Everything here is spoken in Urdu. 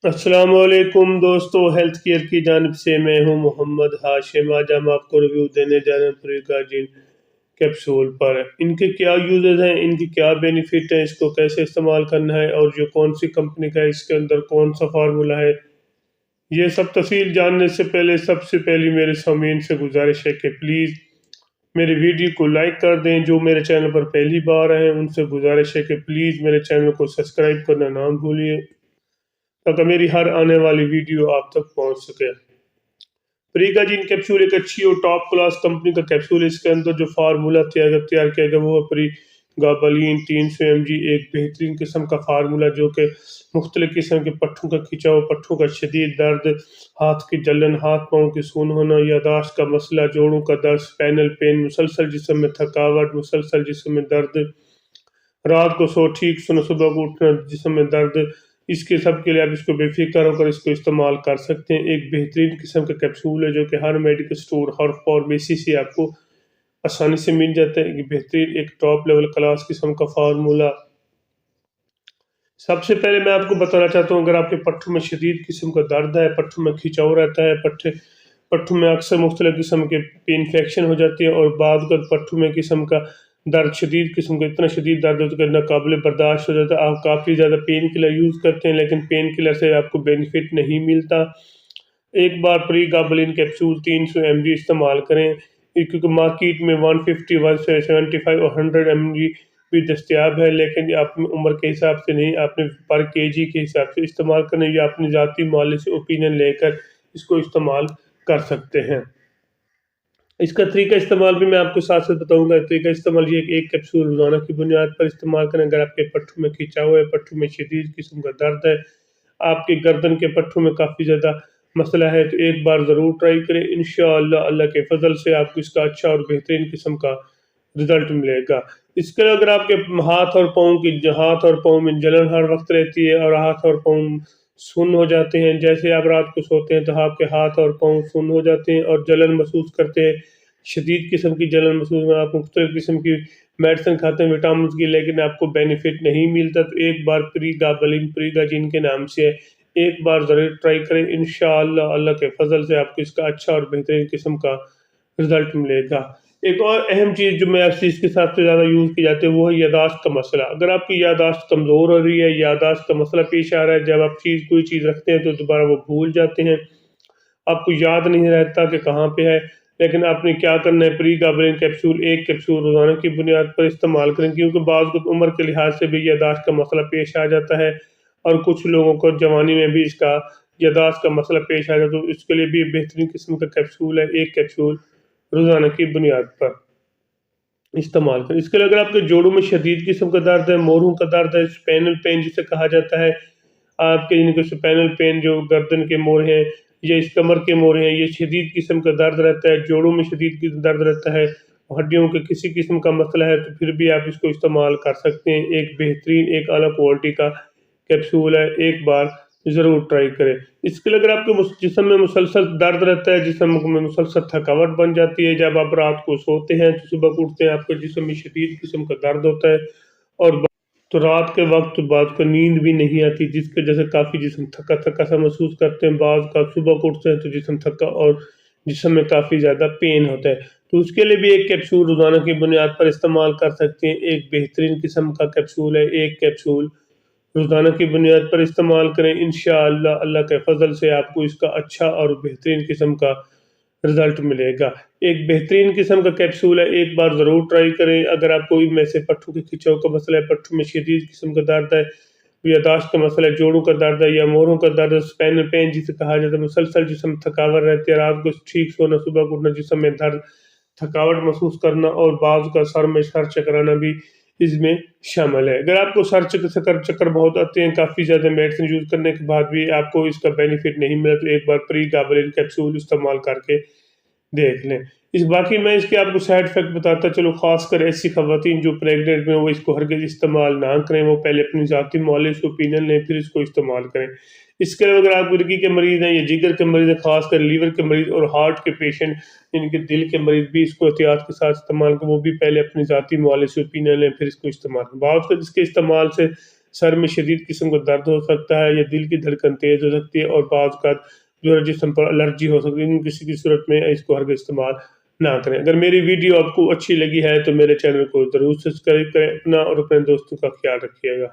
السلام علیکم دوستو، ہیلتھ کیئر کی جانب سے میں ہوں محمد ہاشم۔ آج ہم آپ کو ریویو دینے جا رہے ہیں پریگاجین کیپسول پر۔ ان کے کیا یوزز ہیں، ان کی کیا بینیفٹ ہیں، اس کو کیسے استعمال کرنا ہے، اور جو کون سی کمپنی کا ہے، اس کے اندر کون سا فارمولا ہے، یہ سب تفصیل جاننے سے پہلے سب سے پہلی میرے سامعین سے گزارش ہے کہ پلیز میری ویڈیو کو لائک کر دیں۔ جو میرے چینل پر پہلی بار آئے ہیں ان سے گزارش ہے کہ پلیز میرے چینل کو سبسکرائب کرنا نہ بھولیے تاکہ میری ہر آنے والی ویڈیو آپ تک پہنچ سکے۔ پریگاجین کیپسول ایک اچھی اور ٹاپ کلاس کمپنی کا کیپسول ہے۔ اس کے اندر جو فارمولا تیار کیا گیا وہ پریگابلین 300 mg، ایک بہترین قسم کا فارمولا جو کہ مختلف قسم کے پٹھوں کا کھچاؤ، پٹھوں کا شدید درد، ہاتھ کی جلن، ہاتھ پاؤں کی سون ہونا، یاداشت کا مسئلہ، جوڑوں کا درد، اسپائنل پین، مسلسل جسم میں تھکاوٹ، مسلسل جسم میں درد، رات کو سو ٹھیک سونا، صبح کو اٹھنا، جسم میں درد، اس کے سب کے لیے آپ اس کو بے فکر ہو کر اس کو استعمال کر سکتے ہیں۔ ایک بہترین قسم کا کیپسول ہے جو کہ ہر میڈیکل سٹور، ہر فارمیسی سے آپ کو آسانی سے مل جاتا ہے۔ ایک بہترین، ایک ٹاپ لیول کلاس قسم کا فارمولا۔ سب سے پہلے میں آپ کو بتانا چاہتا ہوں، اگر آپ کے پٹھوں میں شدید قسم کا درد ہے، پٹھوں میں کھچاؤ رہتا ہے، پٹھوں میں اکثر مختلف قسم کے انفیکشن ہو جاتی ہے، اور بعض کا پٹھوں میں قسم کا درد، شدید قسم کا اتنا شدید درد ہوتا ہے کہ ناقابل برداشت ہو جاتا ہے، آپ کافی زیادہ پین کلر یوز کرتے ہیں لیکن پین کلر سے آپ کو بینیفٹ نہیں ملتا، ایک بار پریگابلین کیپسول 300 mg استعمال کریں، کیونکہ مارکیٹ میں 150، 175 اور 100 mg بھی دستیاب ہے، لیکن یہ اپنی عمر کے حساب سے نہیں، آپ نے پر کے جی کے حساب سے استعمال کرنا، یا اپنی ذاتی معالجے سے اوپینین لے کر اس کو استعمال کر سکتے ہیں۔ اس کا طریقہ استعمال بھی میں آپ کو ساتھ ساتھ بتاؤں گا۔ طریقہ استعمال یہ کہ ایک کیپسول روزانہ کی بنیاد پر استعمال کریں۔ اگر آپ کے پٹھوں میں کھچاؤ ہے، پٹھوں میں شدید قسم کا درد ہے، آپ کے گردن کے پٹھوں میں کافی زیادہ مسئلہ ہے، تو ایک بار ضرور ٹرائی کریں۔ انشاءاللہ اللہ کے فضل سے آپ کو اس کا اچھا اور بہترین قسم کا رزلٹ ملے گا۔ اس کے اگر آپ کے ہاتھ اور پاؤں میں جلن ہر وقت رہتی ہے، اور ہاتھ اور پاؤں سن ہو جاتے ہیں، جیسے آپ رات کو سوتے ہیں تو آپ کے ہاتھ اور پاؤں سن ہو جاتے ہیں اور جلن محسوس کرتے ہیں، شدید قسم کی جلن محسوس میں آپ مختلف قسم کی میڈیسن کھاتے ہیں وٹامنز کی، لیکن آپ کو بینیفٹ نہیں ملتا، تو ایک بار پریگاجین کے نام سے ایک بار ضرور ٹرائی کریں۔ انشاءاللہ اللہ کے فضل سے آپ کو اس کا اچھا اور بہترین قسم کا رزلٹ ملے گا۔ ایک اور اہم چیز جو میں اس چیز کے ساتھ زیادہ یوز کی جاتی ہے وہ ہے یاداشت کا مسئلہ۔ اگر آپ کی یاداشت کمزور ہو رہی ہے، یاداشت کا مسئلہ پیش آ رہا ہے، جب آپ کوئی چیز رکھتے ہیں تو دوبارہ وہ بھول جاتے ہیں، آپ کو یاد نہیں رہتا کہ کہاں پہ ہے، لیکن آپ نے کیا کرنا ہے، پریگابلین کیپسول ایک کیپسول روزانہ کی بنیاد پر استعمال کریں، کیونکہ بعض کو عمر کے لحاظ سے بھی یاداشت کا مسئلہ پیش آ جاتا ہے، اور کچھ لوگوں کو جوانی میں بھی اس کا یاداشت کا مسئلہ پیش آ جاتا ہے، تو اس کے لیے بھی بہترین قسم کا کیپسول ہے، ایک کیپسول روزانہ کی بنیاد پر استعمال کریں۔ اس کے لیے اگر آپ کے جوڑوں میں شدید قسم کا درد ہے، موڑوں کا درد ہے، اسپائنل پین جسے کہا جاتا ہے، آپ کے اسپائنل پین جو گردن کے موڑ ہیں یا اس کمر کے موڑ ہیں، یہ شدید قسم کا درد رہتا ہے، جوڑوں میں شدید درد رہتا ہے، ہڈیوں کے کسی قسم کا مسئلہ ہے، تو پھر بھی آپ اس کو استعمال کر سکتے ہیں۔ ایک بہترین، ایک اعلیٰ کوالٹی کا کیپسول ہے، ایک بار ضرور ٹرائی کریں۔ اس کے لیے اگر آپ کے جسم میں مسلسل درد رہتا ہے، جسم میں مسلسل تھکاوٹ بن جاتی ہے، جب آپ رات کو سوتے ہیں تو صبح کو اٹھتے ہیں آپ کے جسم میں شدید قسم کا درد ہوتا ہے، اور تو رات کے وقت بعض کو نیند بھی نہیں آتی، جس کے جیسے کافی جسم تھکا تھکا سا محسوس کرتے ہیں، بعض کا صبح کو اٹھتے ہیں تو جسم تھکا اور جسم میں کافی زیادہ پین ہوتا ہے، تو اس کے لیے بھی ایک کیپسول روزانہ کی بنیاد پر استعمال کر سکتے ہیں۔ ایک بہترین قسم کا کیپسول ہے، ایک کیپسول روزانہ کی بنیاد پر استعمال کریں، انشاءاللہ اللہ کے فضل سے آپ کو اس کا اچھا اور بہترین قسم کا رزلٹ ملے گا۔ ایک بہترین قسم کا کیپسول ہے، ایک بار ضرور ٹرائی کریں۔ اگر آپ کوئی میں سے پٹھوں کے کھچاؤ کا مسئلہ ہے، پٹھوں میں شدید قسم کا درد ہے، یاداشت کا مسئلہ ہے، جوڑوں کا درد ہے یا موڑوں کا درد ہے، اسپائنل پین جسے کہا جاتا ہے، مسلسل جسم تھکاوٹ رہتی ہے، رات کو ٹھیک سونا، صبح کو اٹھنا، جسم میں درد، تھکاوٹ محسوس کرنا، اور بعض کا سر میں سر چکرانا بھی اس میں شامل ہے۔ اگر آپ کو سر چکر بہت آتے ہیں، کافی زیادہ میڈیسن یوز کرنے کے بعد بھی آپ کو اس کا بینیفٹ نہیں ملا، تو ایک بار پریگابلین کیپسول استعمال کر کے دیکھ لیں۔ باقی میں اس کے آپ کو سائیڈ افیکٹ بتاتا چلو، خاص کر ایسی خواتین جو پریگننٹ میں وہ اس کو ہرگز استعمال نہ کریں، وہ پہلے اپنی ذاتی معالجے سے اوپینین لیں پھر اس کو استعمال کریں۔ اس کے علاوہ اگر آپ گردگی کے مریض ہیں یا جگر کے مریض ہیں، خاص کر لیور کے مریض اور ہارٹ کے پیشنٹ، ان کے دل کے مریض بھی اس کو احتیاط کے ساتھ استعمال کریں، وہ بھی پہلے اپنی ذاتی معالجے سے اوپینین لیں پھر اس کو استعمال کریں۔ بعض کا جس کے استعمال سے سر میں شدید قسم کا درد ہو سکتا ہے، یا دل کی دھڑکن تیز ہو سکتی ہے، اور بعض اوقات جو ہے جسم پر الرجی ہو سکتی ہے۔ کسی بھی صورت میں اس کو ہرگز استعمال نہ کریں۔ اگر میری ویڈیو آپ کو اچھی لگی ہے تو میرے چینل کو ضرور سبسکرائب کریں، اپنا اور اپنے دوستوں کا خیال رکھیے گا۔